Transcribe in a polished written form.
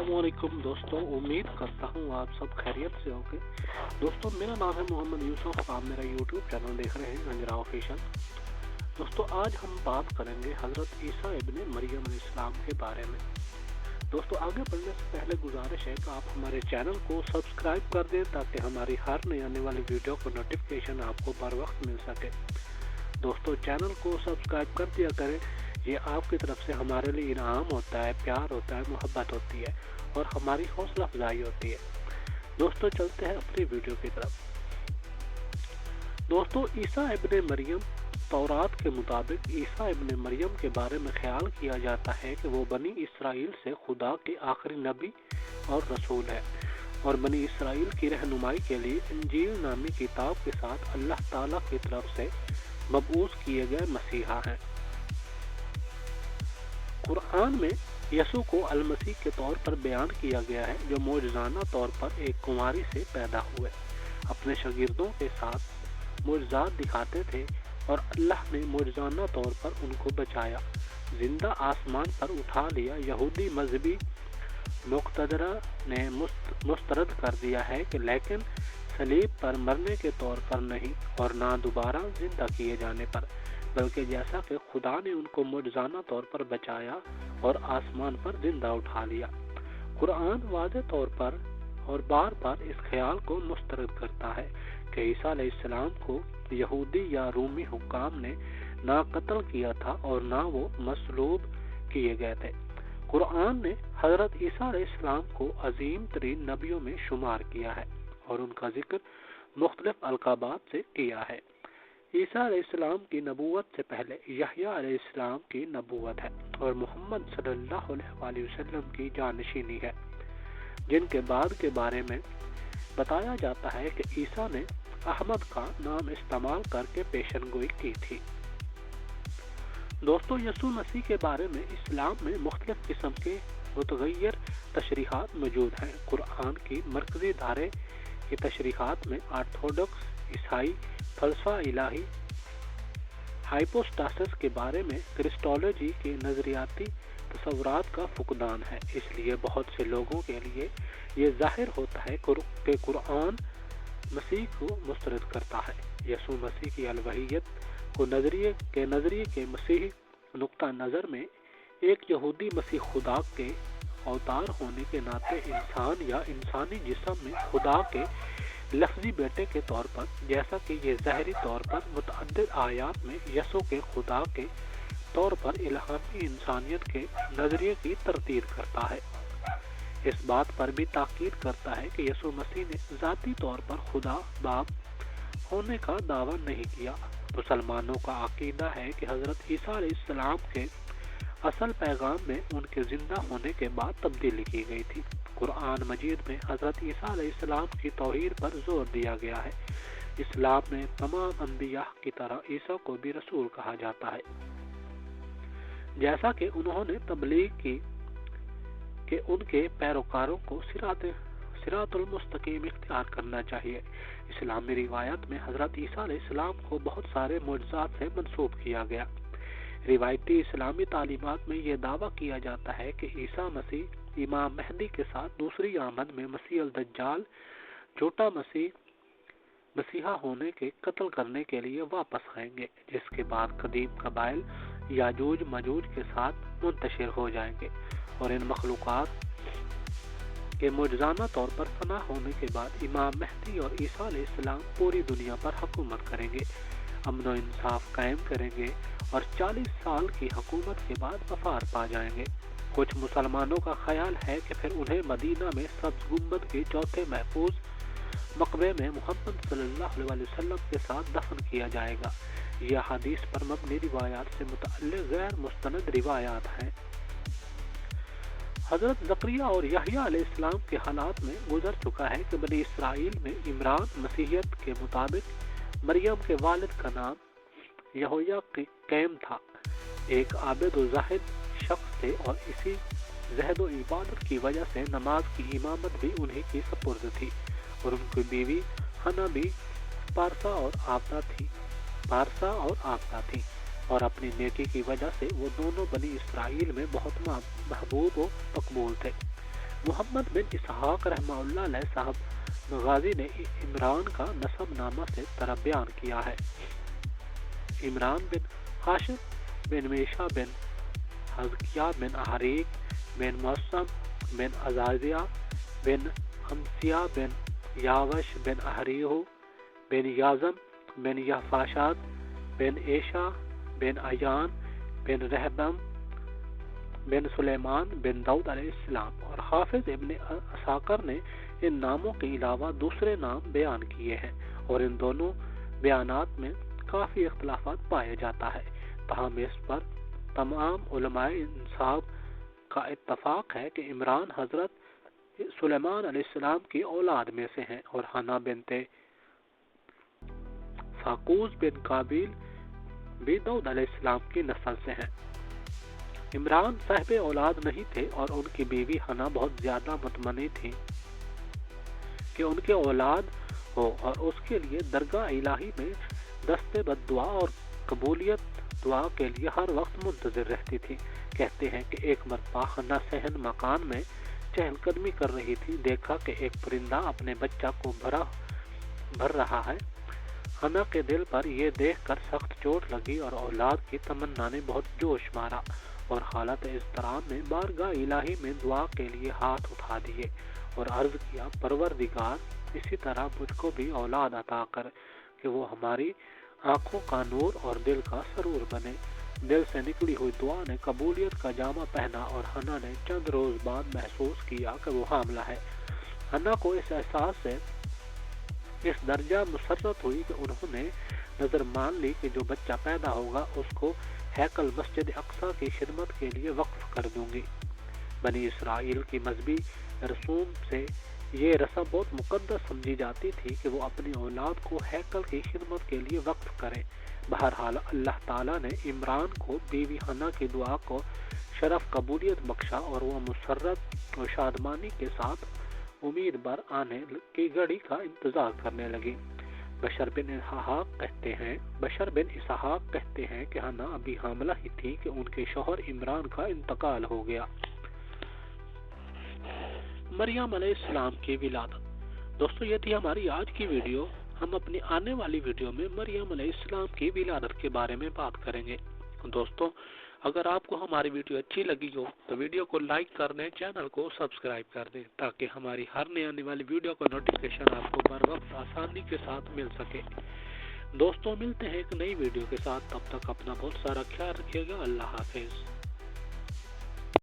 अस्सलामुअलैकुम दोस्तों, उम्मीद करता हूँ आप सब खैरियत से होंगे। दोस्तों, मेरा नाम है मोहम्मद यूसुफ। आप मेरा यूट्यूब चैनल देख रहे हैं गंजरा ऑफिशियल। दोस्तों, आज हम बात करेंगे हज़रत ईसा इब्ने मरियम अलैहिस्सलाम के बारे में। दोस्तों, आगे बढ़ने से पहले गुजारिश है कि आप हमारे चैनल को सब्सक्राइब कर दें ताकि हमारी हर नई आने वाली वीडियो को नोटिफिकेशन आपको बर वक्त मिल सके। दोस्तों, चैनल को सब्सक्राइब कर दिया करें, ये आपकी तरफ से हमारे लिए इनाम होता है, प्यार होता है, मोहब्बत होती है और हमारी हौसला अफजाई होती है। दोस्तों, चलते हैं अपनी वीडियो की तरफ। दोस्तों, ईसा इब्ने मरियम, तौरात के मुताबिक ईसा इब्ने मरियम के बारे में ख्याल किया जाता है कि वो बनी इसराइल से खुदा के आखिरी नबी और रसूल है और बनी इसराइल की रहनुमाई के लिए इंजील नामी किताब के साथ अल्लाह ताला की तरफ से मबऊस किए गए मसीहा हैं। कुरान में यसू को अल-मसीह के तौर पर बयान किया गया है, जो मौजज़ाना तौर पर एक कुंवारी से पैदा हुए, अपने शागिर्दों के साथ मुअज़्ज़ात दिखाते थे और अल्लाह ने मौजज़ाना तौर पर उनको बचाया, जिंदा आसमान पर उठा लिया। यहूदी मजहबी मुक़्तदरा ने मुस्तरद कर दिया है कि लेकिन सलीब पर मरने के तौर पर नहीं और ना दोबारा जिंदा किए जाने पर, बल्कि जैसा कि खुदा ने उनको मुअज़्ज़ाना तौर पर बचाया और आसमान पर जिंदा उठा लिया। कुरान वाज़े तौर पर और बार बार इस ख्याल को मुस्तरद करता है कि ईसा अलैहिस्सलाम को यहूदी या रूमी हुक्काम ने ना कत्ल किया था और ना वो मसलूब किए गए थे। कुरान ने हज़रत ईसा अलैहिस्सलाम को अजीम तरीन नबियों में शुमार किया है और उनका जिक्र मुख्तलिफ अलकाबात से किया है। ईसा अलैहिस्सलाम की नबूवत से पहले यहया अलैहिस्सलाम की नबूवत है और मोहम्मद सल्लल्लाहु अलैहि वसल्लम की जानशीनी है, जिनके बाद के बारे में बताया जाता है कि ईसा ने अहमद का नाम इस्तेमाल करके पेशनगोई की थी। दोस्तों, यसू मसीह के बारे में इस्लाम में मुख्तलिफ किस्म के मुतगय्यर तशरीहात मौजूद हैं। कुरान की मरकजी धारे की तशरीहात में ऑर्थोडॉक्स ईसाई फलसफा इलाही हाइपोस्टासिस के बारे में क्रिस्टोलॉजी के नजरियाती तसव्वुरात का फुकदान है। इसलिए बहुत से लोगों के लिए ये जाहिर होता है कि कुरान मसीह को मुस्तरद करता है। यसू मसीह की अलवहियत को नजरिए के मसीही नुक्ता नज़र में एक यहूदी मसीह खुदा के अवतार होने के नाते इंसान या इंसानी जिस्म में खुदा के लफ्जी बेटे के तौर पर, जैसा कि ये ज़ाहरी तौर पर मुतअद्दिद आयात में यसू के खुदा के तौर पर इल्हामी इंसानियत के नजरिए की तरतीब करता है। इस बात पर भी ताकीद करता है कि यसू मसीह ने ज़ाती तौर पर खुदा बाप होने का दावा नहीं किया। मुसलमानों का अकीदा है कि हज़रत ईसा अलैहिस्सलाम के असल पैगाम में उनके जिंदा होने के बाद तब्दीली की गई थी। कुरान मजीद में हज़रत ईसा अलैहिस्सलाम की तौहीद पर जोर दिया गया है। इस्लाम में तमाम अंबिया की तरह ईसा को भी रसूल कहा जाता है, जैसा कि उन्होंने तबलीग की कि उनके पैरोकारों को सिरातुल मुस्तकीम इख्तियार करना चाहिए। इस्लामी रिवायत में हज़रत ईसा अलैहिस्सलाम को बहुत सारे मुअज्जिज़ात से मंसूब किया गया। रिवायती इस्लामी तालीमात में यह दावा किया जाता है कि ईसा मसीह इमाम महदी के साथ दूसरी आमद में मसीह अल दज्जाल झूठा मसीहा होने के कत्ल करने के लिए वापस आएंगे, जिसके बाद कदीम कबाइल याजूज मजूज के साथ मुंतशिर हो जाएंगे और इन मखलूक़ात के मुअज्जिज़ाना तौर पर फना होने के बाद इमाम महदी और ईसा अलैहिस्सलाम पूरी दुनिया पर हुकूमत करेंगे, अमन व इंसाफ कायम करेंगे और 40 साल की हुकूमत के बाद वफात पा जाएंगे। कुछ मुसलमानों का ख्याल है कि फिर उन्हें मदीना में सब्ज़ गुंबद के चौथे महफूज मकबरे में मोहम्मद सल्लल्लाहु अलैहि वसल्लम के साथ दफन किया जाएगा। यह हदीस पर मबनी रिवायात से मुतअल्लिक़ गैर मुस्तनद रिवायात हैं। हज़रत ज़करिया और यहया अलैहिस्सलाम के हालात में गुजर चुका है कि बनी इसराइल में इमरान मसीहियत के मुताबिक मरियम के वालिद का नाम यहोया कैम था। एक आबिद व ज़ाहिद शख्स थे और इसी ज़हद व इबादत की वजह से नमाज की इमामत भी उन्हीं की सपुर्द थी और उनकी बीवी हना भी पारसा और आफता थी और अपनी नेकी की वजह से वो दोनों बनी इसराइल में बहुत महबूब व मकबूल थे। محمد بن اسحاق رحمہ اللہ علیہ صاحب مغازی نے عمران کا نسب نامہ سے طرح بیان کیا ہے۔ عمران بن ہاشم بن میشا بن حزقیہ بن احریق بن موسم بن عزازیہ بن امسیہ بن یاوش بن احریہو بن یازم بن یحفاشاد بن ایشا بن ایان بن رہبم بن سلیمان بن داؤد علیہ السلام۔ اور حافظ ابن عساکر نے ان ناموں کے علاوہ دوسرے نام بیان کیے ہیں اور ان دونوں بیانات میں کافی اختلافات پائے جاتا ہے، تاہم اس پر تمام علماء انصاف کا اتفاق ہے کہ عمران حضرت سلیمان علیہ السلام کی اولاد میں سے ہیں اور حنا بنت فاقوس بن قابیل بھی داؤد علیہ السلام کی نسل سے ہیں۔ عمران صاحب اولاد نہیں تھے اور ان کی بیوی حنا بہت زیادہ متمنی تھی کہ ان کے اولاد ہو اور اس کے لیے درگاہ الہی میں دست بد دعا اور قبولیت دعا کے لیے ہر وقت منتظر رہتی تھی۔ کہتے ہیں کہ ایک مرتبہ حنا صحن مکان میں چہل قدمی کر رہی تھی، دیکھا کہ ایک پرندہ اپنے بچہ کو بھر رہا ہے۔ حنا کے دل پر یہ دیکھ کر سخت چوٹ لگی اور اولاد کی تمنا نے بہت جوش مارا اور حالت اضطراب میں بارگاہ الہی میں دعا کے لیے ہاتھ اٹھا دیے اور عرض کیا، پروردگار اسی طرح مجھ کو بھی اولاد عطا کر کہ وہ ہماری آنکھوں کا نور اور دل کا سرور بنے۔ دل سے نکلی ہوئی دعا نے قبولیت کا جامہ پہنا اور حنا نے چند روز بعد محسوس کیا کہ وہ حاملہ ہے۔ حنا کو اس احساس سے اس درجہ مسرت ہوئی کہ انہوں نے نظر مان لی کہ جو بچہ پیدا ہوگا اس کو ہیکل مسجد اقصی کی خدمت کے لیے وقف کر دوں گی۔ بنی اسرائیل کی مذہبی رسوم سے یہ رسم بہت مقدس سمجھی جاتی تھی کہ وہ اپنی اولاد کو ہیکل کی خدمت کے لیے وقف کریں۔ بہرحال اللہ تعالیٰ نے عمران کو بیوی حنا کی دعا کو شرف قبولیت بخشا اور وہ مسرت اور شادمانی کے ساتھ امید بر آنے کی گھڑی کا انتظار کرنے لگی۔ بشر بن اسحاق کہتے ہیں کہ حنا ابھی حاملہ ہی تھی کہ ان کے شوہر عمران کا انتقال ہو گیا۔ مریم علیہ السلام کی ولادت۔ دوستو یہ تھی ہماری آج کی ویڈیو۔ ہم اپنی آنے والی ویڈیو میں مریم علیہ السلام کی ولادت کے بارے میں بات کریں گے۔ دوستو اگر آپ کو ہماری ویڈیو اچھی لگی ہو تو ویڈیو کو لائک کر دیں، چینل کو سبسکرائب کر دیں تاکہ ہماری ہر نئی آنے والی ویڈیو کا نوٹیفیکیشن آپ کو بر وقت آسانی کے ساتھ مل سکے۔ دوستو ملتے ہیں ایک نئی ویڈیو کے ساتھ، تب تک اپنا بہت سارا خیال رکھیے گا۔ اللہ حافظ۔